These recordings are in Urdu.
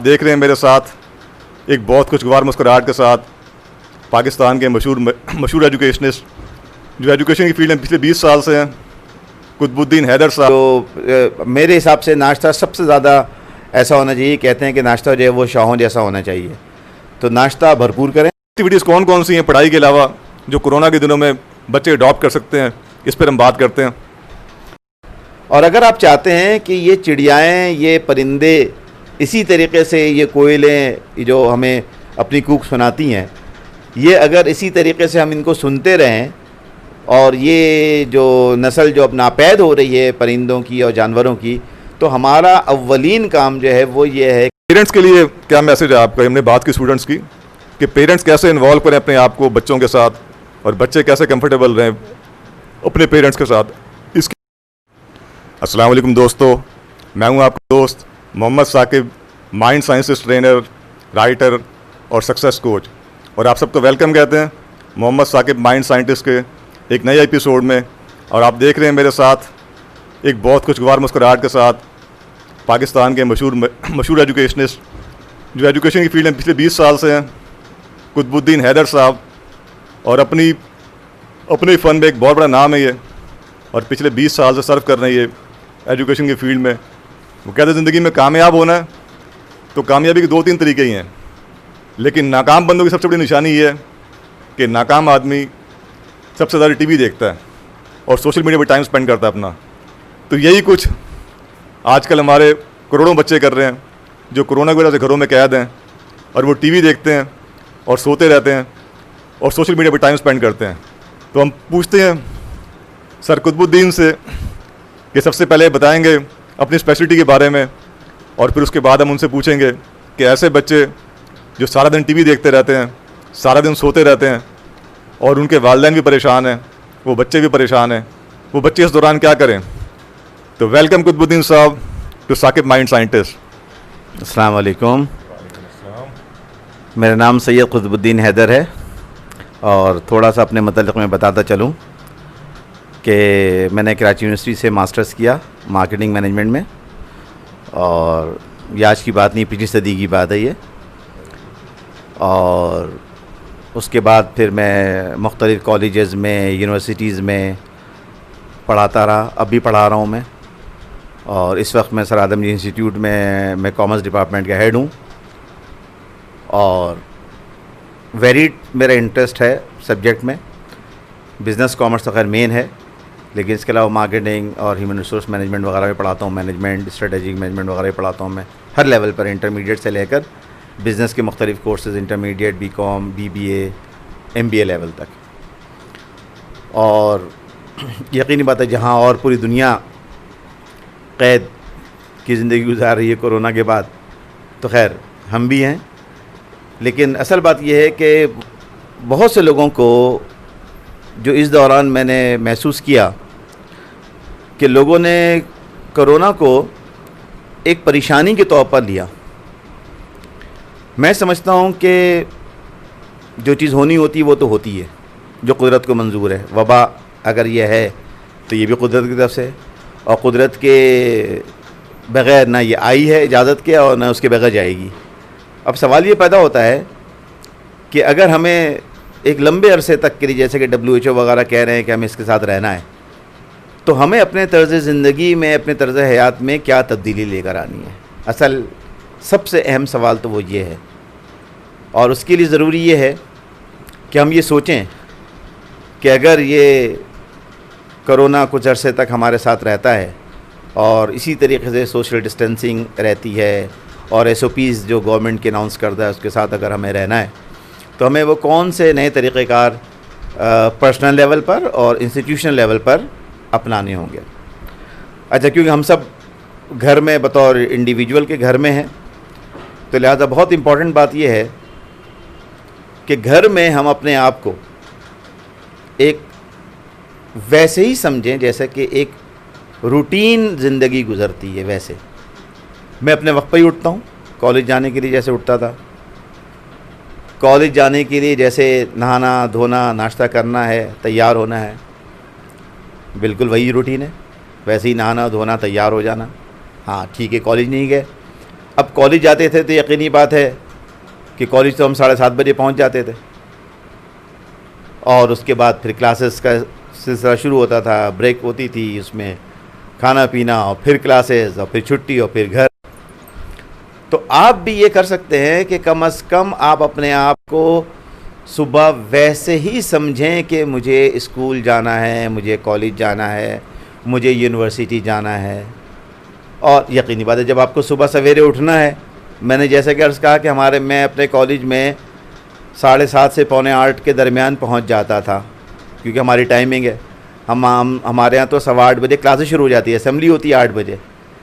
دیکھ رہے ہیں میرے ساتھ ایک بہت خوشگوار مسکراہٹ کے ساتھ پاکستان کے مشہور ایجوکیشنسٹ جو ایجوکیشن کی فیلڈ میں پچھلے 20 سال سے ہیں، قطب الدین حیدر صاحب. تو میرے حساب سے ناشتہ سب سے زیادہ ایسا ہونا چاہیے، کہتے ہیں کہ ناشتہ جو ہے وہ شاہوں جیسا ہونا چاہیے، تو ناشتہ بھرپور کریں. ایکٹیویٹیز کون کون سی ہیں پڑھائی کے علاوہ جو کورونا کے دنوں میں بچے اڈاپٹ کر سکتے ہیں، اس پر ہم بات کرتے ہیں. اور اگر آپ چاہتے ہیں کہ یہ چڑیائیں، یہ پرندے اسی طریقے سے، یہ کوئلیں جو ہمیں اپنی کوک سناتی ہیں، یہ اگر اسی طریقے سے ہم ان کو سنتے رہیں اور یہ جو نسل جو اب ناپید ہو رہی ہے پرندوں کی اور جانوروں کی، تو ہمارا اولین کام جو ہے وہ یہ ہے. پیرنٹس کے لیے کیا میسج ہے آپ کا؟ ہم نے بات کی اسٹوڈنٹس کی کہ پیرنٹس کیسے انوالو کریں اپنے آپ کو بچوں کے ساتھ، اور بچے کیسے کمفرٹیبل رہیں اپنے پیرنٹس کے ساتھ. اس کی السلام علیکم دوستو، میں ہوں آپ کا دوست Muhammad Saqib, mind sciences trainer, writer اور سکسیس کوچ، اور آپ سب کو ویلکم کہتے ہیں محمد ثاقب مائنڈ سائنٹسٹ کے ایک نئے ایپیسوڈ میں. اور آپ دیکھ رہے ہیں میرے ساتھ ایک بہت خوشگوار مسکراہٹ کے ساتھ پاکستان کے مشہور ایجوکیشنسٹ جو ایجوکیشن کی فیلڈ میں پچھلے 20 سال سے ہیں، قطب الدین حیدر صاحب. اور اپنے فن میں ایک بہت بڑا نام ہے یہ، اور پچھلے 20 سال سے سرو کر رہے ہیں یہ ایجوکیشن کی فیلڈ میں. وہ کہتے ہیں زندگی میں کامیاب ہونا ہے تو کامیابی کے 2-3 طریقے ہی ہیں، لیکن ناکام بندوں کی سب سے بڑی نشانی یہ ہے کہ ناکام آدمی سب سے زیادہ ٹی وی دیکھتا ہے اور سوشل میڈیا پہ ٹائم سپینڈ کرتا ہے اپنا. تو یہی کچھ آج کل ہمارے کروڑوں بچے کر رہے ہیں جو کورونا کی وجہ سے گھروں میں قید ہیں، اور وہ ٹی وی دیکھتے ہیں اور سوتے رہتے ہیں اور سوشل میڈیا پہ ٹائم سپینڈ کرتے ہیں. تو ہم پوچھتے ہیں سر قطب الدین سے کہ سب سے پہلے بتائیں گے اپنی اسپیشلٹی کے بارے میں، اور پھر اس کے بعد ہم ان سے پوچھیں گے کہ ایسے بچے جو سارا دن ٹی وی دیکھتے رہتے ہیں، سارا دن سوتے رہتے ہیں، اور ان کے والدین بھی پریشان ہیں، وہ بچے بھی پریشان ہیں، وہ بچے اس دوران کیا کریں. تو ویلکم قطب الدین صاحب ٹو ثاقب مائنڈ سائنٹسٹ. السلام علیکم. میرا نام سید قطب الدین حیدر ہے، اور تھوڑا سا اپنے متعلق میں بتاتا چلوں کہ میں نے کراچی یونیورسٹی سے ماسٹرز کیا مارکیٹنگ مینجمنٹ میں، اور یہ آج کی بات نہیں، پچھلی صدی کی بات ہے یہ. اور اس کے بعد پھر میں مختلف کالجز میں، یونیورسٹیز میں پڑھاتا رہا، اب بھی پڑھا رہا ہوں میں. اور اس وقت میں سر آدم جی انسٹیٹیوٹ میں کامرس ڈپارٹمنٹ کا ہیڈ ہوں. اور ویریڈ میرا انٹرسٹ ہے سبجیکٹ میں، بزنس کامرس تو خیر مین ہے، لیکن اس کے علاوہ مارکیٹنگ اور ہیومن ریسورس مینجمنٹ وغیرہ بھی پڑھاتا ہوں، مینجمنٹ، اسٹریٹجک مینجمنٹ وغیرہ بھی پڑھاتا ہوں میں ہر لیول پر، انٹرمیڈیٹ سے لے کر بزنس کے مختلف courses, intermediate, B com, B B A, M B A level تک. اور یقینی بات ہے جہاں اور پوری دنیا قید کی زندگی گزار رہی ہے کورونا کے بعد، تو خیر ہم بھی ہیں. لیکن اصل بات یہ ہے کہ بہت سے لوگوں کو جو اس دوران میں نے محسوس کیا کہ لوگوں نے کرونا کو ایک پریشانی کے طور پر لیا. میں سمجھتا ہوں کہ جو چیز ہونی ہوتی ہے وہ تو ہوتی ہے، جو قدرت کو منظور ہے. وبا اگر یہ ہے تو یہ بھی قدرت کی طرف سے، اور قدرت کے بغیر نہ یہ آئی ہے اجازت کے، اور نہ اس کے بغیر جائے گی. اب سوال یہ پیدا ہوتا ہے کہ اگر ہمیں ایک لمبے عرصے تک کے لیے، جیسے کہ WHO وغیرہ کہہ رہے ہیں کہ ہمیں اس کے ساتھ رہنا ہے، تو ہمیں اپنے طرز زندگی میں، اپنے طرز حیات میں کیا تبدیلی لے کر آنی ہے. اصل سب سے اہم سوال تو وہ یہ ہے، اور اس کے لیے ضروری یہ ہے کہ ہم یہ سوچیں کہ اگر یہ کرونا کچھ عرصے تک ہمارے ساتھ رہتا ہے، اور اسی طریقے سے سوشل ڈسٹینسنگ رہتی ہے، اور SOPs جو گورنمنٹ کے اناؤنس کردہ ہے اس کے ساتھ اگر ہمیں رہنا ہے، تو ہمیں وہ کون سے نئے طریقہ کار پرسنل لیول پر اور انسٹیٹیوشنل لیول پر اپنانے ہوں گے. اچھا، کیونکہ ہم سب گھر میں بطور انڈیویجول کے گھر میں ہیں، تو لہذا بہت امپورٹنٹ بات یہ ہے کہ گھر میں ہم اپنے آپ کو ایک ویسے ہی سمجھیں جیسا کہ ایک روٹین زندگی گزرتی ہے. ویسے میں اپنے وقت پہ ہی اٹھتا ہوں، کالج جانے کے لیے جیسے اٹھتا تھا، کالج جانے کے لیے جیسے نہانا دھونا، ناشتہ کرنا ہے، تیار ہونا ہے، بالکل وہی روٹین ہے. ویسے ہی نہانا دھونا، تیار ہو جانا. ہاں ٹھیک ہے، کالج نہیں گئے، اب کالج جاتے تھے تو یقینی بات ہے کہ کالج تو ہم 7:30 بجے پہنچ جاتے تھے، اور اس کے بعد پھر کلاسز کا سلسلہ شروع ہوتا تھا، بریک ہوتی تھی، اس میں کھانا پینا اور پھر کلاسز اور پھر چھٹی اور پھر گھر. تو آپ بھی یہ کر سکتے ہیں کہ کم از کم آپ اپنے آپ کو صبح ویسے ہی سمجھیں کہ مجھے اسکول جانا ہے، مجھے کالج جانا ہے، مجھے یونیورسٹی جانا ہے. اور یقینی بات ہے جب آپ کو صبح سویرے اٹھنا ہے، میں نے جیسا کہ عرض کہا کہ میں اپنے کالج میں 7:30 سے 7:45 کے درمیان پہنچ جاتا تھا، کیونکہ ہماری ٹائمنگ ہے. ہمارے ہاں تو 8:15 بجے کلاسز شروع ہو جاتی ہے، اسمبلی ہوتی ہے 8 بجے.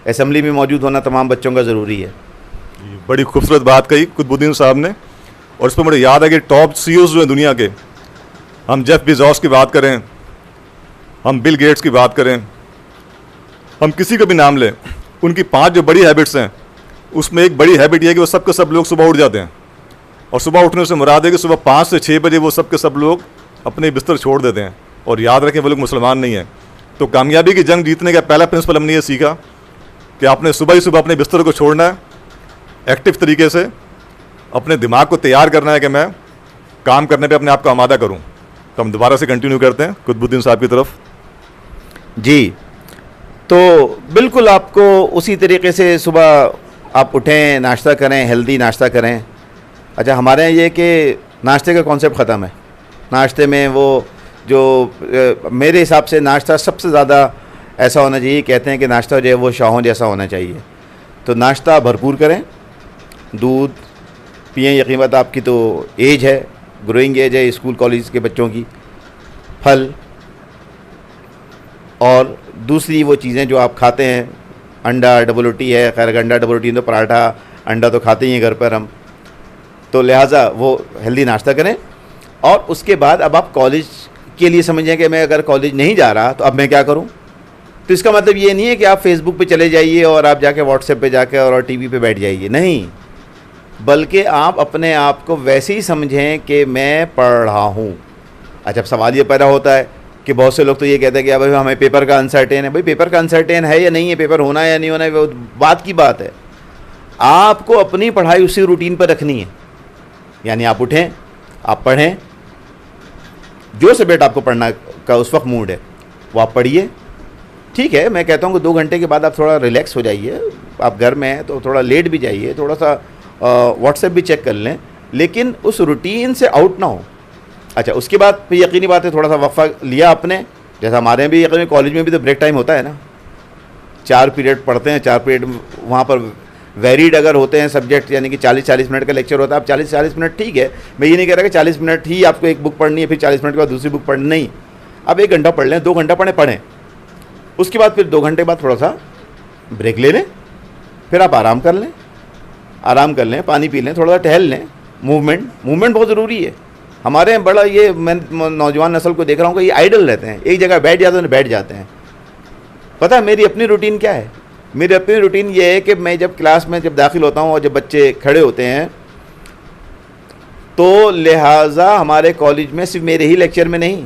اسمبلی میں موجود ہونا تمام بچوں کا ضروری ہے. بڑی خوبصورت بات کہی قطب الدین صاحب نے، اور اس پہ مجھے یاد ہے کہ ٹاپ سی اوز جو ہیں دنیا کے، ہم جیف بیزوس کی بات کریں، ہم بل گیٹس کی بات کریں، ہم کسی کا بھی نام لیں، ان کی 5 جو بڑی ہیبٹس ہیں، اس میں ایک بڑی ہیبٹ یہ ہے کہ وہ سب کے سب لوگ صبح اٹھ جاتے ہیں. اور صبح اٹھنے سے مراد ہے کہ صبح 5 سے 6 بجے وہ سب کے سب لوگ اپنے بستر چھوڑ دیتے ہیں. اور یاد رکھیں وہ لوگ مسلمان نہیں ہیں. تو کامیابی کی جنگ جیتنے کا پہلا پرنسپل ہم نے یہ سیکھا کہ آپ نے صبح ہی صبح اپنے بستر کو چھوڑنا ہے، ایکٹیو طریقے سے اپنے دماغ کو تیار کرنا ہے کہ میں کام کرنے پہ اپنے آپ کو آمادہ کروں. تو ہم دوبارہ سے کنٹینیو کرتے ہیں قطب الدین صاحب کی طرف. جی، تو بالکل آپ کو اسی طریقے سے صبح آپ اٹھیں، ناشتہ کریں، ہیلدی ناشتہ کریں. اچھا، ہمارے یہاں یہ کہ ناشتے کا کانسیپٹ ختم ہے. ناشتے میں وہ جو میرے حساب سے ناشتہ سب سے زیادہ ایسا ہونا چاہیے، کہتے ہیں کہ ناشتہ جو ہے وہ شاہوں جیسا ہونا چاہیے. تو ناشتہ بھرپور کریں، دودھ پئیں. یقین بات آپ کی تو ایج ہے، گروئنگ ایج ہے اسکول کالج کے بچوں کی. پھل، اور دوسری وہ چیزیں جو آپ کھاتے ہیں، انڈا ڈبل روٹی ہے، خیر انڈا ڈبل روٹی تو پراٹھا انڈا تو کھاتے ہی ہیں گھر پر ہم، تو لہٰذا وہ ہیلدی ناشتہ کریں. اور اس کے بعد اب آپ کالج کے لیے سمجھیں کہ میں اگر کالج نہیں جا رہا تو اب میں کیا کروں. تو اس کا مطلب یہ نہیں ہے کہ آپ فیس بک پہ چلے جائیے اور آپ جا کے واٹس ایپ پہ جا کے اور ٹی وی پہ بیٹھ جائیے، نہیں، بلکہ آپ اپنے آپ کو ویسے ہی سمجھیں کہ میں پڑھ رہا ہوں. اچھا، اب سوال یہ پیدا ہوتا ہے کہ بہت سے لوگ تو یہ کہتے ہیں کہ اب ہمیں پیپر کا انسرٹین ہے. بھائی پیپر کا انسرٹین ہے یا نہیں ہے، پیپر ہونا ہے یا نہیں ہونا ہے، وہ بات کی بات ہے. آپ کو اپنی پڑھائی اسی روٹین پر رکھنی ہے. یعنی آپ اٹھیں، آپ پڑھیں، جو سبجیکٹ آپ کو پڑھنا کا اس وقت موڈ ہے وہ آپ پڑھیے. ٹھیک ہے، میں کہتا ہوں کہ 2 گھنٹے کے بعد آپ تھوڑا ریلیکس ہو جائیے. آپ گھر میں ہیں تو تھوڑا لیٹ بھی جائیے، تھوڑا سا واٹس ایپ بھی چیک کر لیں، لیکن اس روٹین سے آؤٹ نہ ہو. اچھا، اس کے بعد پھر یقینی بات ہے تھوڑا سا وقفہ لیا آپ نے. جیسا ہمارے بھی یقینی کالج میں بھی تو بریک ٹائم ہوتا ہے نا، 4 پیریڈ پڑھتے ہیں. 4 پیریڈ وہاں پر ویریڈ اگر ہوتے ہیں سبجیکٹ، یعنی کہ 40-40 منٹ کا لیکچر ہوتا ہے. اب 40-40 منٹ ٹھیک ہے، میں یہ نہیں کہہ رہا کہ 40 منٹ ہی آپ کو ایک بک پڑھنی ہے، پھر 40 منٹ کے بعد دوسری بک پڑھنی، نہیں. اب 1 گھنٹہ پڑھ لیں، 2 گھنٹہ پڑھیں. اس کے بعد پھر 2 گھنٹے بعد تھوڑا سا بریک لے لیں، پھر آپ آرام کر لیں، پانی پی لیں، تھوڑا سا ٹہل لیں. موومنٹ بہت ضروری ہے. ہمارے یہاں بڑا یہ میں نوجوان نسل کو دیکھ رہا ہوں کہ یہ آئیڈل رہتے ہیں، ایک جگہ بیٹھ جاتے ہیں. پتہ ہے میری اپنی روٹین کیا ہے؟ میری اپنی روٹین یہ ہے کہ میں جب کلاس میں جب داخل ہوتا ہوں اور جب بچے کھڑے ہوتے ہیں، تو لہٰذا ہمارے کالج میں صرف میرے ہی لیکچر میں نہیں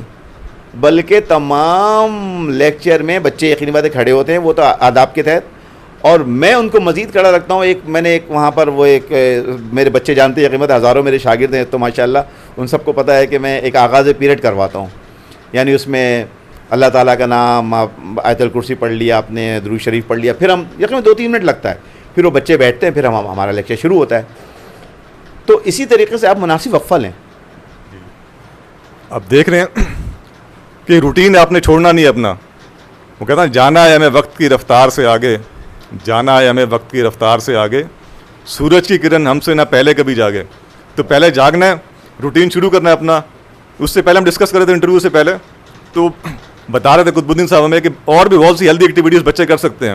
بلکہ تمام لیکچر میں بچے یقینی بات ہے کھڑے ہوتے ہیں، وہ تو آداب کے تحت. اور میں ان کو مزید کھڑا رکھتا ہوں. میں نے وہاں پر وہ میرے بچے جانتے ہیں، یقیناً ہزاروں میرے شاگرد ہیں، تو ماشاءاللہ ان سب کو پتہ ہے کہ میں ایک آغاز پیریڈ کرواتا ہوں. یعنی اس میں اللہ تعالیٰ کا نام، آیت الکرسی پڑھ لیا آپ نے، درود شریف پڑھ لیا، پھر ہم یقیناً 2-3 منٹ لگتا ہے، پھر وہ بچے بیٹھتے ہیں، پھر ہمارا لیکچر شروع ہوتا ہے. تو اسی طریقے سے آپ مناسب وقفہ لیں. اب دیکھ رہے ہیں کہ روٹین آپ نے چھوڑنا نہیں اپنا. وہ کہتا ہے جانا ہے ہمیں وقت کی رفتار سے آگے، جانا ہے ہمیں وقت کی رفتار سے آگے، سورج کی کرن ہم سے نہ پہلے کبھی جاگے. تو پہلے جاگنا ہے، روٹین شروع کرنا ہے اپنا. اس سے پہلے ہم ڈسکس کر رہے تھے انٹرویو سے پہلے، تو بتا رہے تھے قطب الدین صاحب ہمیں کہ اور بھی بہت سی ہیلدی ایکٹیویٹیز بچے کر سکتے ہیں.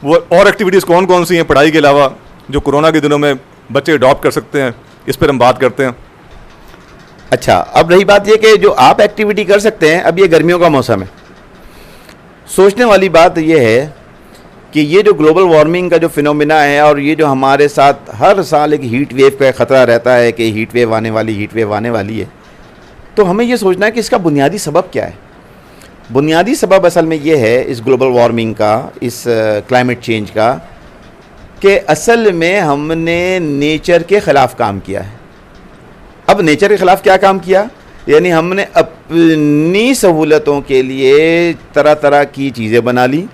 وہ اور ایکٹیویٹیز کون سی ہیں پڑھائی کے علاوہ جو کورونا کے دنوں میں بچے اڈاپٹ کر سکتے ہیں؟ اس پر ہم بات کرتے ہیں. اچھا، اب رہی بات یہ کہ جو آپ ایکٹیویٹی کر سکتے ہیں، اب یہ گرمیوں کا موسم ہے. سوچنے والی بات یہ ہے کہ یہ جو گلوبل وارمنگ کا جو فینومینا ہے، اور یہ جو ہمارے ساتھ ہر سال ایک ہیٹ ویو کا خطرہ رہتا ہے کہ ہیٹ ویو آنے والی ہے، تو ہمیں یہ سوچنا ہے کہ اس کا بنیادی سبب کیا ہے. بنیادی سبب اصل میں یہ ہے اس گلوبل وارمنگ کا، اس کلائمیٹ چینج کا، کہ اصل میں ہم نے نیچر کے خلاف کام کیا ہے. اب نیچر کے خلاف کیا کام کیا؟ یعنی ہم نے اپنی سہولتوں کے لیے طرح طرح کی چیزیں بنا لی،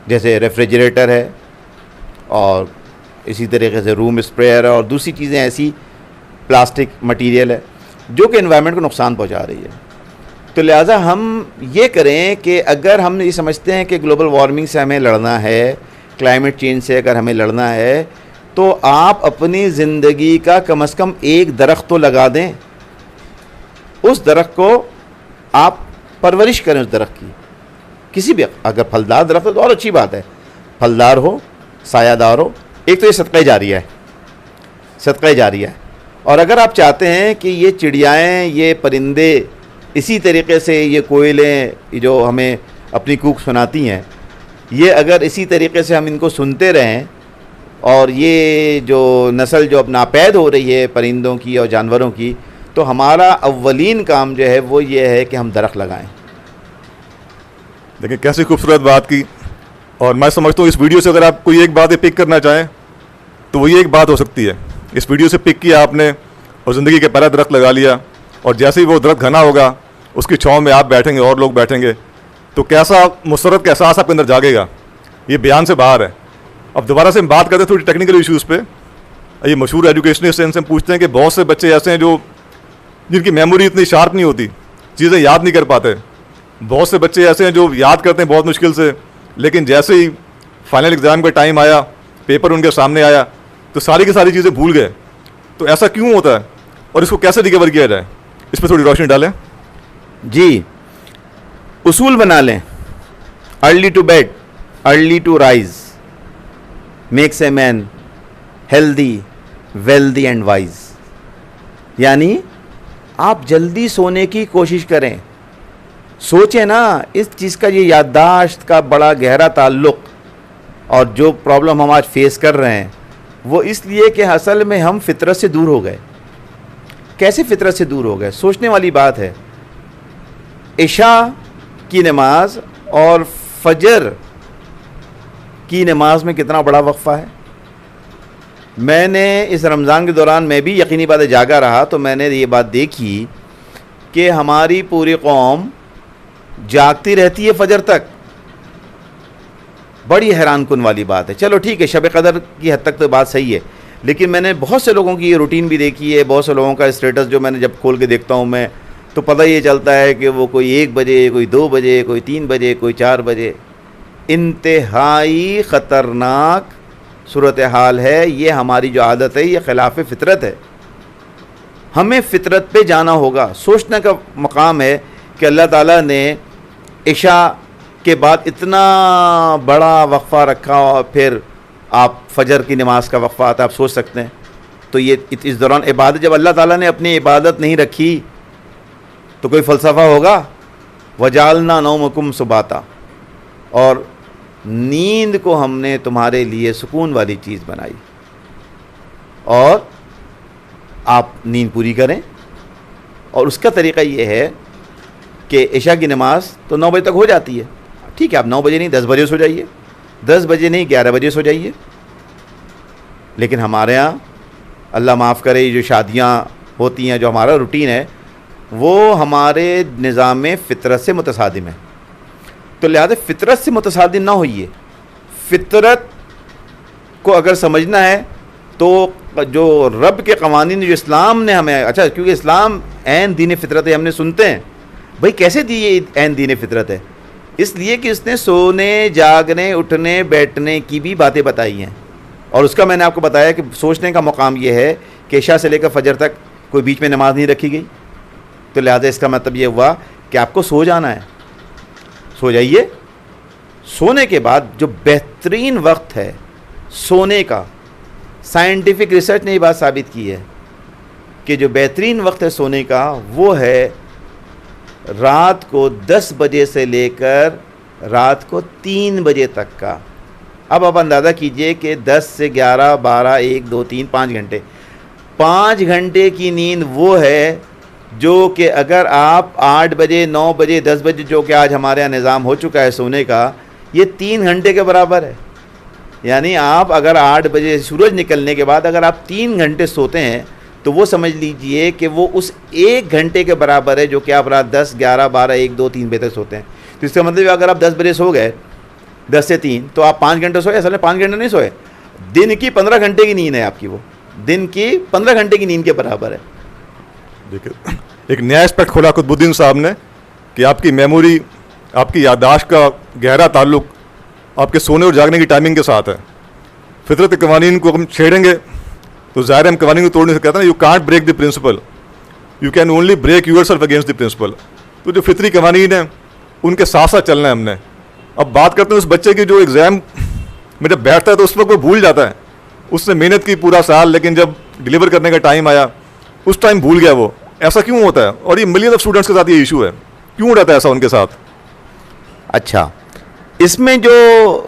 جیسے ریفریجریٹر ہے اور اسی طریقے سے روم اسپریئر ہے اور دوسری چیزیں ایسی پلاسٹک مٹیریل ہے جو کہ انوائرمنٹ کو نقصان پہنچا رہی ہے. تو لہٰذا ہم یہ کریں کہ اگر ہم یہ سمجھتے ہیں کہ گلوبل وارمنگ سے ہمیں لڑنا ہے، کلائمیٹ چینج سے اگر ہمیں لڑنا ہے، تو آپ اپنی زندگی کا کم از کم ایک درخت تو لگا دیں. اس درخت کو آپ پرورش کریں، اس درخت کی کسی بھی، اگر پھلدار درخت ہو تو اور اچھی بات ہے، پھلدار ہو، سایہ دار ہو. ایک تو یہ صدقہ جاریہ ہے، صدقہ جاریہ ہے. اور اگر آپ چاہتے ہیں کہ یہ چڑیائیں، یہ پرندے اسی طریقے سے، یہ کوئلیں جو ہمیں اپنی کوک سناتی ہیں، یہ اگر اسی طریقے سے ہم ان کو سنتے رہیں اور یہ جو نسل جو اب ناپید ہو رہی ہے پرندوں کی اور جانوروں کی، تو ہمارا اولین کام جو ہے وہ یہ ہے کہ ہم درخت لگائیں. دیکھیں کیسی خوبصورت بات کی. اور میں سمجھتا ہوں اس ویڈیو سے اگر آپ کوئی ایک بات پک کرنا چاہیں تو وہ یہ ایک بات ہو سکتی ہے. اس ویڈیو سے پک کیا آپ نے اور زندگی کے پہلا درخت لگا لیا، اور جیسے ہی وہ درخت گھنا ہوگا اس کی چھاؤں میں آپ بیٹھیں گے اور لوگ بیٹھیں گے تو کیسا مسرت کا احساس آپ کے اندر جاگے گا. یہ بیان سے باہر ہے. اب دوبارہ سے ہم بات کرتے ہیں تھوڑی ٹیکنیکل ایشوز پہ. یہ مشہور ایجوکیشنسٹ ان سے ہم پوچھتے ہیں کہ بہت سے بچے ایسے ہیں جو جن کی میموری اتنی شارپ نہیں ہوتی، چیزیں یاد نہیں کر پاتے. بہت سے بچے ایسے ہیں جو یاد کرتے ہیں بہت مشکل سے، لیکن جیسے ہی فائنل ایگزام کا ٹائم آیا، پیپر ان کے سامنے آیا تو ساری کی ساری چیزیں بھول گئے. تو ایسا کیوں ہوتا ہے اور اس کو کیسے ریکور کیا جائے؟ اس پہ تھوڑی روشنی ڈالیں. جی، اصول بنا لیں. Early to bed, early to rise makes a man healthy, wealthy and wise. یعنی آپ جلدی سونے کی کوشش کریں. سوچیں نا، اس چیز کا یہ یادداشت کا بڑا گہرا تعلق، اور جو پرابلم ہم آج فیس کر رہے ہیں وہ اس لیے کہ اصل میں ہم فطرت سے دور ہو گئے. کیسے فطرت سے دور ہو گئے؟ سوچنے والی بات ہے. عشاء کی نماز اور فجر کی نماز میں کتنا بڑا وقفہ ہے. میں نے اس رمضان کے دوران میں بھی یقینی بات جاگا رہا تو میں نے یہ بات دیکھی کہ ہماری پوری قوم جاگتی رہتی ہے فجر تک. بڑی حیران کن والی بات ہے. چلو ٹھیک ہے، شب قدر کی حد تک تو بات صحیح ہے، لیکن میں نے بہت سے لوگوں کی یہ روٹین بھی دیکھی ہے. بہت سے لوگوں کا اسٹیٹس جو میں نے جب کھول کے دیکھتا ہوں میں، تو پتہ یہ چلتا ہے کہ وہ کوئی 1 بجے، کوئی 2 بجے، کوئی 3 بجے، کوئی 4 بجے. انتہائی خطرناک صورتحال ہے. یہ ہماری جو عادت ہے یہ خلاف فطرت ہے. ہمیں فطرت پہ جانا ہوگا. سوچنے کا مقام ہے کہ اللہ تعالیٰ نے عشاء کے بعد اتنا بڑا وقفہ رکھا اور پھر آپ فجر کی نماز کا وقفہ آتا ہے. آپ سوچ سکتے ہیں تو یہ اس دوران عبادت، جب اللہ تعالیٰ نے اپنی عبادت نہیں رکھی تو کوئی فلسفہ ہوگا؟ وَجَعَلْنَا نَوْمَكُمْ سُبَاتًا، اور نیند کو ہم نے تمہارے لیے سکون والی چیز بنائی. اور آپ نیند پوری کریں. اور اس کا طریقہ یہ ہے کہ عشاء کی نماز تو 9 بجے تک ہو جاتی ہے. ٹھیک ہے، آپ 9 بجے نہیں 10 بجے سو جائیے، 10 بجے نہیں 11 بجے سو جائیے. لیکن ہمارے ہاں اللہ معاف کرے یہ جو شادیاں ہوتی ہیں، جو ہمارا روٹین ہے، وہ ہمارے نظام فطرت سے متصادم ہے. تو لہذا فطرت سے متصادم نہ ہوئیے. فطرت کو اگر سمجھنا ہے تو جو رب کے قوانین جو اسلام نے ہمیں، اچھا کیونکہ اسلام عین دین فطرت ہے، ہم نے سنتے ہیں بھائی کیسے یہ عین دین فطرت ہے؟ اس لیے کہ اس نے سونے، جاگنے، اٹھنے، بیٹھنے کی بھی باتیں بتائی ہیں. اور اس کا میں نے آپ کو بتایا کہ سوچنے کا مقام یہ ہے کہ عشاء سے لے کر فجر تک کوئی بیچ میں نماز نہیں رکھی گئی. تو لہذا اس کا مطلب یہ ہوا کہ آپ کو سو جانا ہے. سو جائیے. سونے کے بعد جو بہترین وقت ہے سونے کا، سائنٹیفک ریسرچ نے یہ بات ثابت کی ہے کہ جو بہترین وقت ہے سونے کا وہ ہے رات کو 10 بجے سے لے کر رات کو 3 بجے تک کا. اب آپ اندازہ کیجئے کہ 10 سے 11 12 1 2 3 5 گھنٹے، 5 گھنٹے کی نیند وہ ہے جو کہ اگر آپ 8 بجے 9 بجے 10 بجے جو کہ آج ہمارے یہاں نظام ہو چکا ہے سونے کا، یہ 3 گھنٹے کے برابر ہے. یعنی آپ اگر 8 بجے سورج نکلنے کے بعد اگر آپ 3 گھنٹے سوتے ہیں تو وہ سمجھ لیجئے کہ وہ اس 1 گھنٹے کے برابر ہے جو کہ آپ رات 10, 11, 12, 1, 2, 3 بجے تک سوتے ہیں. تو اس کا مطلب ہے اگر آپ 10 بجے سو گئے 10 سے 3 تو آپ 5 گھنٹے سوئے. اصل میں 5 گھنٹے نہیں سوئے, دن کی 15 گھنٹے کی نیند ہے آپ کی, وہ دن کی 15 گھنٹے کی نیند کے برابر ہے. دیکھیے ایک نیا اسپیکٹ کھولا قطب الدین صاحب نے کہ آپ کی میموری, آپ کی یادداشت کا گہرا تعلق آپ کے سونے اور جاگنے کی ٹائمنگ کے ساتھ ہے. فطرت کے قوانین کو ہم چھیڑیں گے تو ظاہر ہم قوانین کو توڑنے سے کہتے ہیں you can't break the principle, you can only break yourself against the principle. تو جو فطری قوانین ہیں ان کے ساتھ ساتھ چلنا ہے ہم نے. اب بات کرتے ہیں اس بچے کی جو ایگزام میں جب بیٹھتا ہے تو اس وقت وہ بھول جاتا ہے, اس نے محنت کی پورا سال, لیکن جب ڈلیور کرنے کا ٹائم آیا اس ٹائم بھول گیا وہ. ایسا کیوں ہوتا ہے؟ اور یہ ملین آف اسٹوڈنٹس کے ساتھ یہ ایشو ہے, کیوں رہتا ہے ایسا ان کے ساتھ؟ اچھا, اس میں جو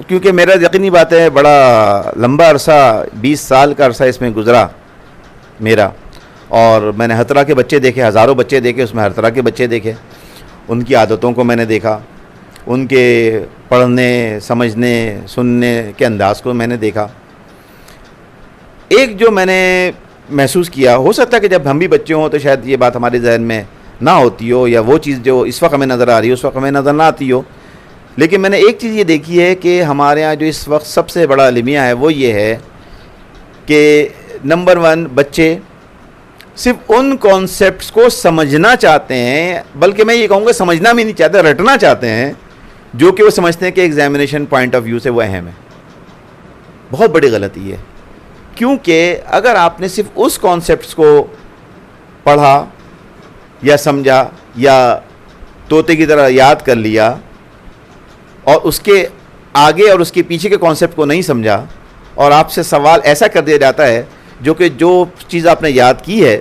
کیونکہ میرا یقینی بات ہے بڑا لمبا عرصہ 20 سال کا عرصہ اس میں گزرا میرا, اور میں نے ہر طرح کے بچے دیکھے, ہزاروں بچے دیکھے, اس میں ہر طرح کے بچے دیکھے, ان کی عادتوں کو میں نے دیکھا, ان کے پڑھنے, سمجھنے, سننے کے انداز کو میں نے دیکھا. ایک جو میں نے محسوس کیا, ہو سکتا ہے کہ جب ہم بھی بچے ہوں تو شاید یہ بات ہمارے ذہن میں نہ ہوتی ہو, یا وہ چیز جو اس وقت ہمیں نظر آ رہی ہے اس وقت ہمیں نظر نہ آتی ہو, لیکن میں نے ایک چیز یہ دیکھی ہے کہ ہمارے ہاں جو اس وقت سب سے بڑا المیہ ہے وہ یہ ہے کہ نمبر 1 بچے صرف ان کانسیپٹس کو سمجھنا چاہتے ہیں, بلکہ میں یہ کہوں گا سمجھنا بھی نہیں چاہتے, رٹنا چاہتے ہیں, جو کہ وہ سمجھتے ہیں کہ ایگزامینیشن پوائنٹ آف ویو سے وہ اہم ہے. بہت بڑی غلطی ہے, کیونکہ اگر آپ نے صرف اس کانسیپٹس کو پڑھا یا سمجھا یا طوطے کی طرح یاد کر لیا اور اس کے آگے اور اس کے پیچھے کے کانسیپٹ کو نہیں سمجھا, اور آپ سے سوال ایسا کر دیا جاتا ہے جو کہ جو چیز آپ نے یاد کی ہے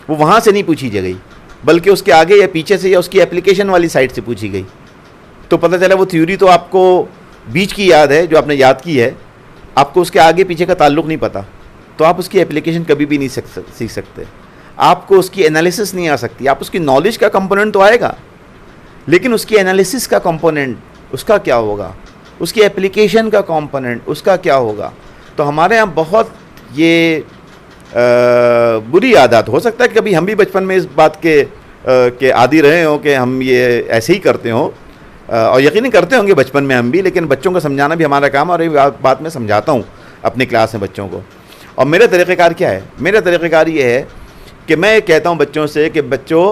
وہ وہاں سے نہیں پوچھی گئی بلکہ اس کے آگے یا پیچھے سے یا اس کی اپلیکیشن والی سائٹ سے پوچھی گئی, تو پتہ چلا وہ تھیوری تو آپ کو بیچ کی یاد ہے جو آپ نے یاد کی ہے, آپ کو اس کے آگے پیچھے کا تعلق نہیں پتہ, تو آپ اس کی اپلیکیشن کبھی بھی نہیں سیکھ سکتے, آپ کو اس کی انالیسس نہیں آ سکتی. آپ اس کی نالج کا کمپوننٹ تو آئے گا, لیکن اس کی انالیسس کا کمپوننٹ اس کا کیا ہوگا, اس کی اپلیکیشن کا کمپوننٹ اس کا کیا ہوگا. تو ہمارے ہاں بہت یہ بری عادات, ہو سکتا ہے کہ کبھی ہم بھی بچپن میں اس بات کے عادی رہے ہوں کہ ہم یہ ایسے ہی کرتے ہوں, اور یقیناً کرتے ہوں گے بچپن میں ہم بھی, لیکن بچوں کو سمجھانا بھی ہمارا کام, اور یہ بات میں سمجھاتا ہوں اپنی کلاس میں بچوں کو. اور میرا طریقہ کار کیا ہے؟ میرا طریقہ کار یہ ہے کہ میں کہتا ہوں بچوں سے کہ بچوں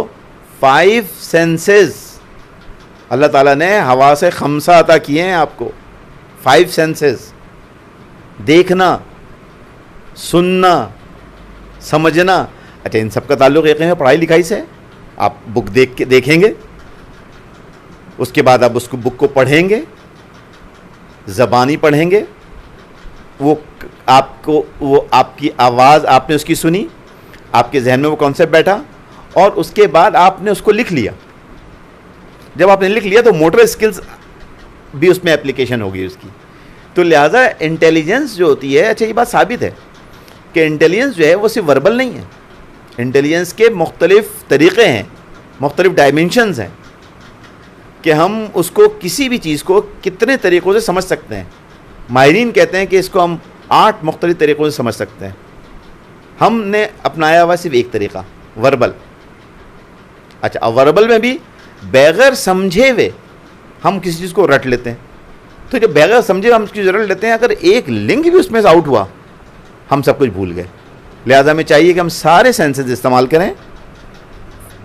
5 سینسز اللہ تعالیٰ نے حواس خمسہ عطا کیے ہیں آپ کو. 5 سینسز, دیکھنا, سننا, سمجھنا. اچھا, ان سب کا تعلق ایک ہے پڑھائی لکھائی سے. آپ بک دیکھیں گے, اس کے بعد آپ اس کو بک کو پڑھیں گے, زبانی پڑھیں گے, وہ آپ کی آواز آپ نے اس کی سنی, آپ کے ذہن میں وہ کانسیپٹ بیٹھا, اور اس کے بعد آپ نے اس کو لکھ لیا. جب آپ نے لکھ لیا تو موٹر اسکلز بھی اس میں اپلیکیشن ہوگی اس کی. تو لہٰذا انٹیلیجنس جو ہوتی ہے, اچھا یہ بات ثابت ہے کہ انٹیلیجنس جو ہے وہ صرف وربل نہیں ہے, انٹیلیجنس کے مختلف طریقے ہیں, مختلف ڈائمینشنز ہیں کہ ہم اس کو کسی بھی چیز کو کتنے طریقوں سے سمجھ سکتے ہیں. ماہرین کہتے ہیں کہ اس کو ہم 8 مختلف طریقوں سے سمجھ سکتے ہیں. ہم نے اپنایا ہوا صرف ایک طریقہ, وربل. اچھا, وربل میں بھی بغیر سمجھے ہوئے ہم کسی چیز کو رٹ لیتے ہیں. تو جب بغیر سمجھے ہم اس کی رٹ لیتے ہیں, اگر ایک لنک بھی اس میں سے آؤٹ ہوا ہم سب کچھ بھول گئے. لہذا ہمیں چاہیے کہ ہم سارے سینسز استعمال کریں,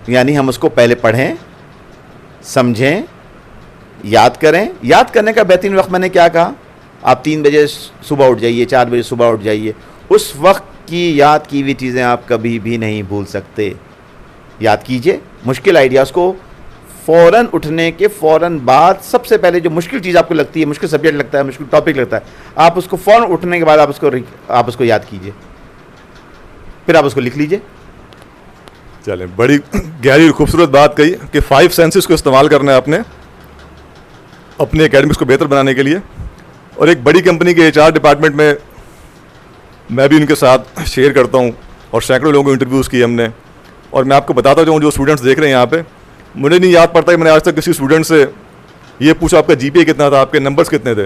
یعنی ہم اس کو پہلے پڑھیں, سمجھیں, یاد کریں. یاد کرنے کا بہترین وقت میں نے کیا کہا, آپ 3 بجے صبح اٹھ جائیے, 4 بجے صبح اٹھ جائیے. اس وقت کی یاد کی ہوئی چیزیں آپ کبھی بھی نہیں بھول سکتے. یاد کیجئے مشکل آئیڈیاز کو فوراً اٹھنے کے فوراً بعد. سب سے پہلے جو مشکل چیز آپ کو لگتی ہے, مشکل سبجیکٹ لگتا ہے, مشکل ٹاپک لگتا ہے, آپ اس کو فوراً اٹھنے کے بعد آپ اس کو یاد کیجئے, پھر آپ اس کو لکھ لیجئے. چلیں, بڑی گہری اور خوبصورت بات کہی کہ 5 سینسز کو استعمال کرنا ہے آپ نے اپنے اکیڈمکس کو بہتر بنانے کے لیے. اور ایک بڑی کمپنی کے HR ڈپارٹمنٹ میں بھی ان کے ساتھ شیئر کرتا ہوں, اور سینکڑوں لوگوں کو انٹرویوز کیے ہم نے. اور میں آپ کو بتاتا جاؤں, جو اسٹوڈنٹس دیکھ رہے ہیں یہاں پہ, مجھے نہیں یاد پڑتا کہ میں نے آج تک کسی اسٹوڈنٹ سے یہ پوچھا آپ کا GPA کتنا تھا, آپ کے نمبرز کتنے تھے.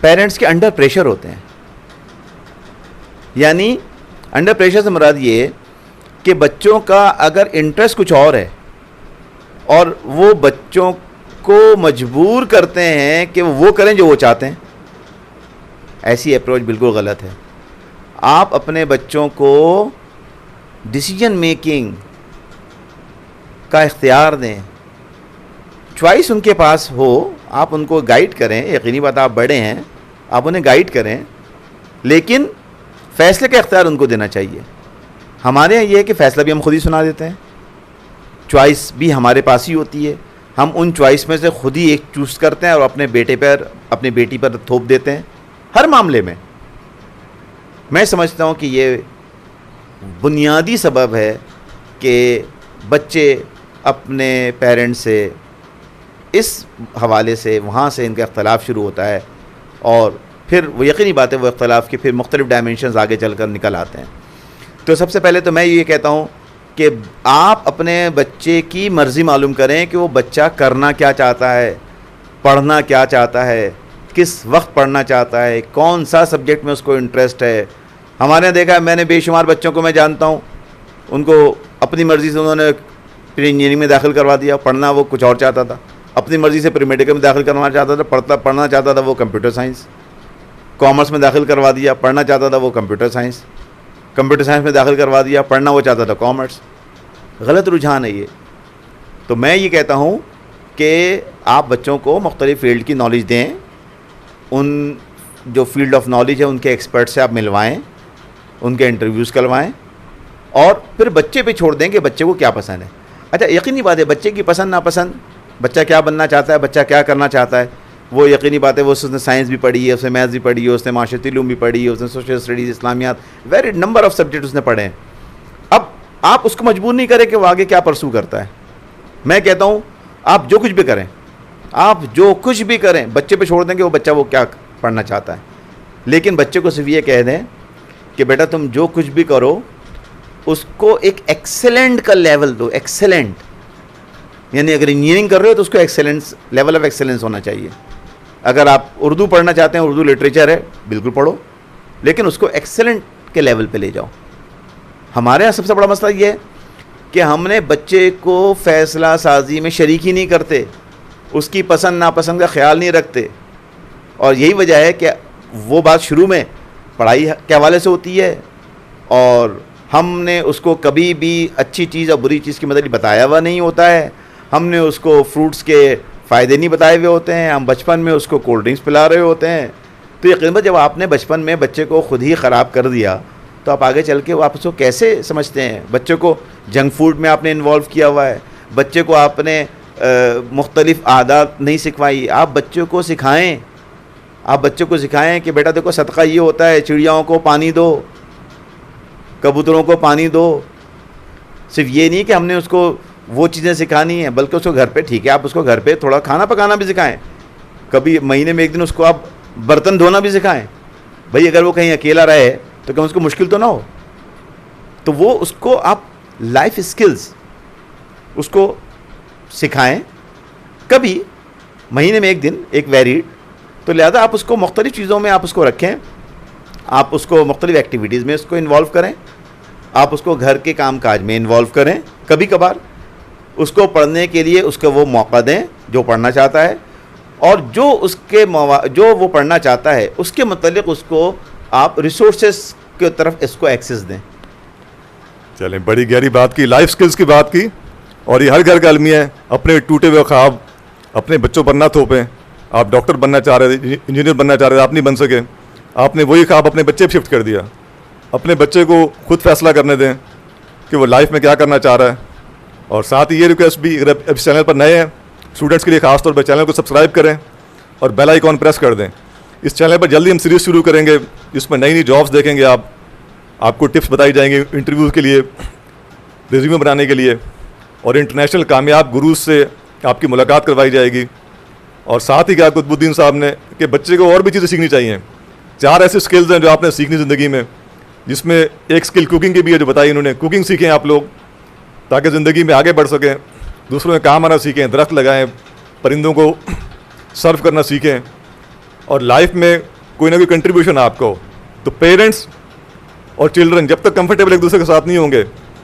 پیرنٹس کے انڈر پریشر ہوتے ہیں. یعنی انڈر پریشر سے مراد یہ ہے کہ بچوں کا اگر انٹرسٹ کچھ اور ہے اور وہ بچوں کو مجبور کرتے ہیں کہ وہ کریں جو وہ چاہتے ہیں, ایسی اپروچ بالکل غلط ہے. آپ اپنے بچوں کو ڈیسیجن میکنگ کا اختیار دیں, چوائس ان کے پاس ہو, آپ ان کو گائیڈ کریں. یقینی بات آپ بڑے ہیں, آپ انہیں گائیڈ کریں, لیکن فیصلے کا اختیار ان کو دینا چاہیے. ہمارے یہاں یہ ہے کہ فیصلہ بھی ہم خود ہی سنا دیتے ہیں, چوائس بھی ہمارے پاس ہی ہوتی ہے. ہم ان چوائس میں سے خود ہی ایک چوز کرتے ہیں اور اپنے بیٹے پر اپنی بیٹی پر تھوپ دیتے ہیں ہر معاملے میں. میں سمجھتا ہوں کہ یہ بنیادی سبب ہے کہ بچے اپنے پیرنٹس سے اس حوالے سے وہاں سے ان کا اختلاف شروع ہوتا ہے, اور پھر وہ یقینی بات ہے وہ اختلاف کے پھر مختلف ڈائمینشنز آگے چل کر نکل آتے ہیں. تو سب سے پہلے تو میں یہ کہتا ہوں کہ آپ اپنے بچے کی مرضی معلوم کریں کہ وہ بچہ کرنا کیا چاہتا ہے, پڑھنا کیا چاہتا ہے, کس وقت پڑھنا چاہتا ہے, کون سا سبجیکٹ میں اس کو انٹرسٹ ہے. ہمارے یہاں دیکھا ہے میں نے بے شمار بچوں کو میں جانتا ہوں, ان کو اپنی مرضی سے انہوں نے پری انجینئرنگ میں داخل کروا دیا, پڑھنا وہ کچھ اور چاہتا تھا. اپنی مرضی سے پری میڈیکل میں داخل کروانا چاہتا تھا, پڑھنا چاہتا تھا وہ کمپیوٹر سائنس. کامرس میں داخل کروا دیا, پڑھنا چاہتا تھا وہ کمپیوٹر سائنس. کمپیوٹر سائنس میں داخل کروا دیا, پڑھنا وہ چاہتا تھا کامرس. غلط رجحان ہے یہ. تو میں یہ کہتا ہوں کہ آپ بچوں کو مختلف فیلڈ کی نالج دیں, ان جو فیلڈ آف نالج ہے ان کے ایکسپرٹ سے آپ ملوائیں, ان کے انٹرویوز کروائیں, اور پھر بچے پہ چھوڑ دیں کہ بچے کو کیا پسند ہے. اچھا یقینی بات ہے بچے کی پسند ناپسند, بچہ کیا بننا چاہتا ہے, بچہ کیا کرنا چاہتا ہے, وہ یقینی بات ہے وہ اس نے سائنس بھی پڑھی ہے, اس نے میتھس بھی پڑھی ہے, اس نے معاشرتی علوم بھی پڑھی ہے, اس نے سوشل اسٹڈیز, اسلامیات, ویری نمبر آف سبجیکٹ اس نے پڑھے ہیں. اب آپ اس کو مجبور نہیں کریں کہ وہ آگے کیا پرسو کرتا ہے. میں کہتا ہوں آپ جو کچھ بھی کریں, آپ جو کچھ بھی کریں, بچے پہ چھوڑ دیں کہ وہ بچہ وہ کیا پڑھنا چاہتا ہے. لیکن بچے کو صرف یہ کہہ دیں کہ بیٹا تم جو کچھ بھی کرو اس کو ایک ایکسلنٹ کا لیول دو. ایکسلنٹ یعنی اگر انجینئرنگ کر رہے ہو تو اس کو ایکسلنس, لیول آف ایکسلنس ہونا چاہیے. اگر آپ اردو پڑھنا چاہتے ہیں, اردو لٹریچر ہے, بالکل پڑھو, لیکن اس کو ایکسلنٹ کے لیول پہ لے جاؤ. ہمارے یہاں سب سے بڑا مسئلہ یہ ہے کہ ہم نے بچے کو فیصلہ سازی میں شریک ہی نہیں کرتے, اس کی پسند ناپسند کا خیال نہیں رکھتے, اور یہی وجہ ہے کہ وہ بات شروع میں پڑھائی کے حوالے سے ہوتی ہے, اور ہم نے اس کو کبھی بھی اچھی چیز اور بری چیز کی مطلب بتایا ہوا نہیں ہوتا ہے. ہم نے اس کو فروٹس کے فائدے نہیں بتائے ہوئے ہوتے ہیں, ہم بچپن میں اس کو کولڈ ڈرنکس پلا رہے ہوتے ہیں. تو یقیناً جب آپ نے بچپن میں بچے کو خود ہی خراب کر دیا تو آپ آگے چل کے آپ اس کو کیسے سمجھتے ہیں. بچے کو جنک فوڈ میں آپ نے انوالو کیا ہوا ہے, بچے کو آپ نے مختلف عادات نہیں سکھوائی. آپ بچوں کو سکھائیں, آپ بچوں کو سکھائیں کہ بیٹا دیکھو صدقہ یہ ہوتا ہے, چڑیاؤں کو پانی دو, کبوتروں کو پانی دو. صرف یہ نہیں کہ ہم نے اس کو وہ چیزیں سکھانی ہیں, بلکہ اس کو گھر پہ, ٹھیک ہے آپ اس کو گھر پہ تھوڑا کھانا پکانا بھی سکھائیں, کبھی مہینے میں ایک دن اس کو آپ برتن دھونا بھی سکھائیں. بھائی اگر وہ کہیں اکیلا رہے تو کہیں اس کو مشکل تو نہ ہو. تو وہ اس کو آپ لائف اسکلز اس کو سکھائیں, کبھی مہینے میں ایک دن, ایک ویریڈ. تو لہذا آپ اس کو مختلف چیزوں میں آپ اس کو رکھیں, آپ اس کو مختلف ایکٹیویٹیز میں اس کو انوالو کریں, آپ اس کو گھر کے کام کاج میں انوالو کریں. کبھی کبھار اس کو پڑھنے کے لیے اس کو وہ موقع دیں جو پڑھنا چاہتا ہے, اور جو اس کے جو وہ پڑھنا چاہتا ہے اس کے متعلق اس کو آپ ریسورسز کی طرف اس کو ایکسس دیں. چلیں, بڑی گہری بات کی, لائف سکلز کی بات کی, اور یہ ہر گھر کا المیہ ہے. اپنے ٹوٹے ہوئے خواب اپنے بچوں پر نہ تھوپیں. آپ ڈاکٹر بننا چاہ رہے تھے, انجینئر بننا چاہ رہے تھے, آپ نہیں بن سکے, آپ نے وہی خواب اپنے بچے پہ شفٹ کر دیا. اپنے بچے کو خود فیصلہ کرنے دیں کہ وہ لائف میں کیا کرنا چاہ رہا ہے. اور ساتھ ہی یہ ریکویسٹ بھی, اگر اس چینل پر نئے ہیں, اسٹوڈنٹس کے لیے خاص طور پہ چینل کو سبسکرائب کریں اور بیل آئیکن پریس کر دیں. اس چینل پر جلدی ہم سیریز شروع کریں گے جس میں نئی نئی جابس دیکھیں گے. آپ کو ٹپس بتائی جائیں گے انٹرویو کے لیے, ریزیومے بنانے کے لیے, اور انٹرنیشنل کامیاب گروز سے آپ کی ملاقات کروائی جائے گی. اور ساتھ ہی کیا قطب الدین صاحب نے کہ بچے کو اور بھی چیزیں سیکھنی چاہیے. 4 ایسے سکلز ہیں جو آپ نے سیکھنی زندگی میں, جس میں ایک سکل کوکنگ کی بھی ہے جو بتائی انہوں نے. کوکنگ سیکھیں آپ لوگ تاکہ زندگی میں آگے بڑھ سکیں, دوسروں میں کام آنا سیکھیں, درخت لگائیں, پرندوں کو سرو کرنا سیکھیں. اور لائف میں کوئی نہ کوئی کنٹریبیوشن آپ کو ہو. تو پیرنٹس اور چلڈرن جب تک کمفرٹیبل ایک دوسرے کے ساتھ نہیں ہوں گے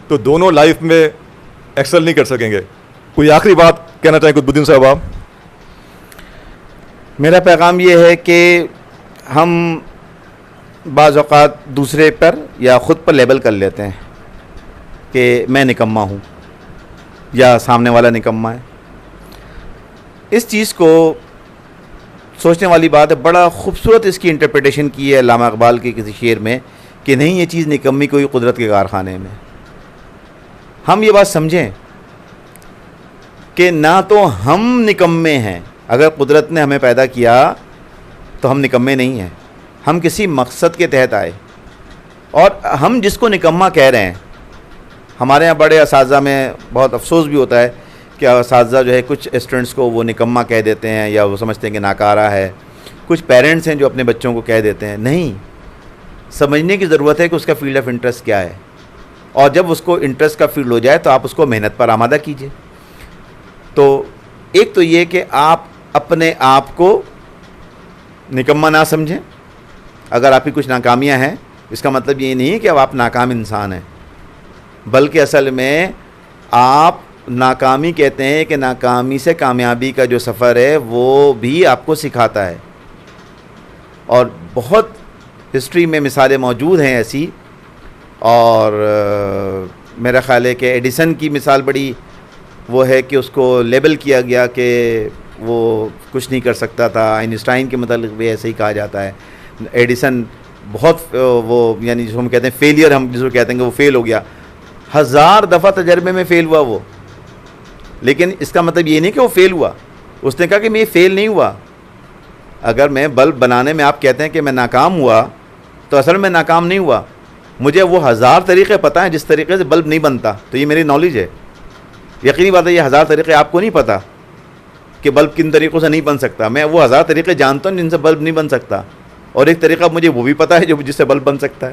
تو دونوں لائف میں ایکسل نہیں کر سکیں گے. کوئی آخری بات کہنا چاہیں قطب الدین صاحب آپ؟ میرا پیغام یہ ہے کہ ہم بعض اوقات دوسرے پر یا خود پر لیبل کر لیتے ہیں کہ میں نکما ہوں یا سامنے والا نکما ہے. اس چیز کو سوچنے والی بات ہے. بڑا خوبصورت اس کی انٹرپریٹیشن کی ہے علامہ اقبال کے کسی شعر میں کہ نہیں یہ چیز نکمی کوئی قدرت کے کارخانے میں. ہم یہ بات سمجھیں کہ نہ تو ہم نکمے ہیں. اگر قدرت نے ہمیں پیدا کیا تو ہم نکمے نہیں ہیں. ہم کسی مقصد کے تحت آئے. اور ہم جس کو نکما کہہ رہے ہیں, ہمارے یہاں بڑے اساتذہ میں بہت افسوس بھی ہوتا ہے کہ اساتذہ جو ہے کچھ اسٹوڈنٹس کو وہ نکما کہہ دیتے ہیں یا وہ سمجھتے ہیں کہ ناکارہ ہے. کچھ پیرنٹس ہیں جو اپنے بچوں کو کہہ دیتے ہیں. نہیں, سمجھنے کی ضرورت ہے کہ اس کا فیلڈ آف انٹرسٹ کیا ہے, اور جب اس کو انٹرسٹ کا فیلڈ ہو جائے تو آپ اس کو محنت پر آمادہ کیجیے. تو ایک تو یہ کہ آپ اپنے آپ کو نکما نہ سمجھیں. اگر آپ کی کچھ ناکامیاں ہیں اس کا مطلب یہ نہیں کہ اب آپ ناکام انسان ہیں, بلکہ اصل میں آپ ناکامی کہتے ہیں کہ ناکامی سے کامیابی کا جو سفر ہے وہ بھی آپ کو سکھاتا ہے. اور بہت ہسٹری میں مثالیں موجود ہیں ایسی. اور میرا خیال ہے کہ ایڈیسن کی مثال بڑی وہ ہے کہ اس کو لیبل کیا گیا کہ وہ کچھ نہیں کر سکتا تھا. آئنسٹائن کے متعلق بھی ایسے ہی کہا جاتا ہے. ایڈیسن بہت وہ یعنی جس کو ہم کہتے ہیں فیلئر, ہم جس کو کہتے ہیں کہ وہ فیل ہو گیا. 1000 دفعہ تجربے میں فیل ہوا وہ, لیکن اس کا مطلب یہ نہیں کہ وہ فیل ہوا. اس نے کہا کہ میں یہ فیل نہیں ہوا. اگر میں بلب بنانے میں آپ کہتے ہیں کہ میں ناکام ہوا تو اصل میں ناکام نہیں ہوا. مجھے وہ 1000 طریقے پتہ ہیں جس طریقے سے بلب نہیں بنتا, تو یہ میری نالج ہے. یقینی بات ہے یہ 1000 طریقے آپ کو نہیں پتہ کہ بلب کن طریقوں سے نہیں بن سکتا. میں وہ 1000 طریقے جانتا ہوں جن سے بلب نہیں بن سکتا, اور ایک طریقہ مجھے وہ بھی پتہ ہے جو جس سے بلب بن سکتا ہے.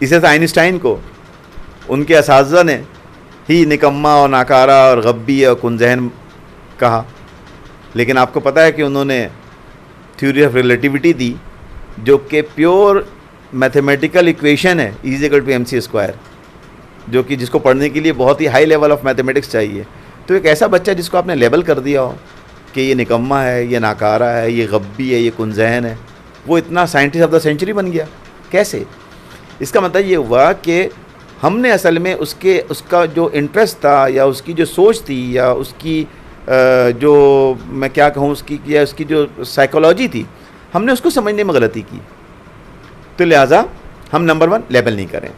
اسی طرح آئنسٹائن کو ان کے اساتذہ نے ہی نکما اور ناکارہ اور غبی اور کن ذہن کہا, لیکن آپ کو پتہ ہے کہ انہوں نے تھیوری آف ریلیٹیوٹی دی جو کہ پیور میتھمیٹیکل ایکویشن ہے E=mc², جو کہ جس کو پڑھنے کے لیے بہت ہی ہائی لیول آف میتھمیٹکس چاہیے. تو ایک ایسا بچہ جس کو آپ نے لیبل کر دیا ہو کہ یہ نکما ہے, یہ ناکارہ ہے, یہ غبی ہے, یہ کن ذہن ہے, وہ اتنا سائنٹسٹ آف دا سینچری بن گیا کیسے؟ اس کا مطلب یہ ہوا کہ ہم نے اصل میں اس کا جو انٹرسٹ تھا یا اس کی جو سوچ تھی یا اس کی جو میں کیا کہوں اس کی جو سائیکالوجی تھی, ہم نے اس کو سمجھنے میں غلطی کی. تو لہٰذا ہم نمبر 1 لیبل نہیں کریں.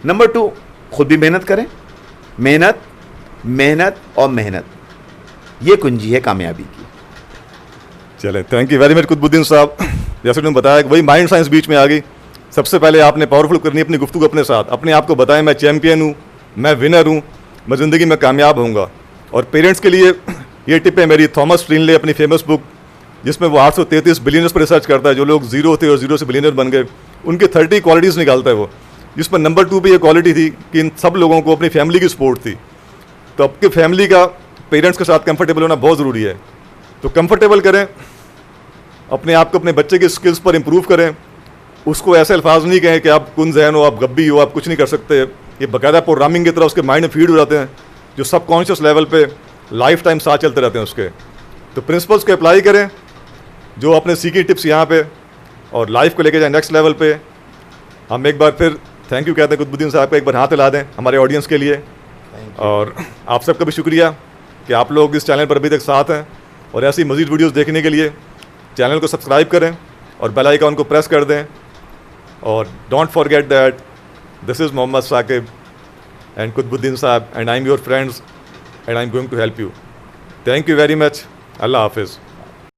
نمبر 2 خود بھی محنت کریں. محنت اور محنت, یہ کنجی ہے کامیابی کی. چلیں, thank you very much Qutub الدین صاحب. جیسے انہوں نے بتایا کہ وہی مائنڈ سائنس بیچ میں آ گئی. سب سے پہلے آپ نے پاورفل کرنی اپنی گفتگو اپنے ساتھ, اپنے آپ کو بتائیں میں چیمپئن ہوں, میں ونر ہوں, میں زندگی میں کامیاب ہوں گا. اور پیرنٹس کے لیے یہ ٹپ ہے میری. تھامس ٹرینلے اپنی فیمس بک جس میں وہ 833 بلینئرس پر ریسرچ کرتا ہے, جو لوگ زیرو تھے اور زیرو سے بلینئر بن گئے, ان کی 30 کوالٹیز نکالتا ہے وہ, جس میں نمبر 2 پہ یہ کوالٹی تھی کہ ان سب لوگوں کو اپنی فیملی کی سپورٹ تھی. تو اب کی فیملی کا پیرنٹس کے ساتھ کمفرٹیبل ہونا بہت ضروری ہے. تو کمفرٹیبل کریں, اپنے آپ کو اپنے بچے کے سکلز پر امپروو کریں. اس کو ایسے الفاظ نہیں کہیں کہ آپ کن ذہن ہو, آپ غبی ہو, آپ کچھ نہیں کر سکتے. یہ باقاعدہ پروگرامنگ کی طرح اس کے مائنڈ میں فیڈ ہو جاتے ہیں جو سب کانشیس لیول پہ لائف ٹائم ساتھ چلتے رہتے ہیں اس کے. تو پرنسپلس کو اپلائی کریں جو آپ نے سیکھی ٹپس یہاں پہ, اور لائف کو لے کے جائیں نیکسٹ لیول پہ. ہم ایک بار پھر تھینک یو کہتے ہیں قطب الدین صاحب کو, ایک بار ہاتھ ہلا دیں ہمارے آڈینس کے لیے. اور آپ سب کا بھی شکریہ کہ آپ لوگ اس چینل پر ابھی تک ساتھ ہیں, اور ایسی مزید ویڈیوز دیکھنے کے لیے چینل کو سبسکرائب کریں اور بیل آئیکن کو پریس کر دیں. اور don't forget that this is Muhammad Saqib and Qutub الدین صاحب, and I am your friends and I am going to help you. Thank you very much. اللہ حافظ.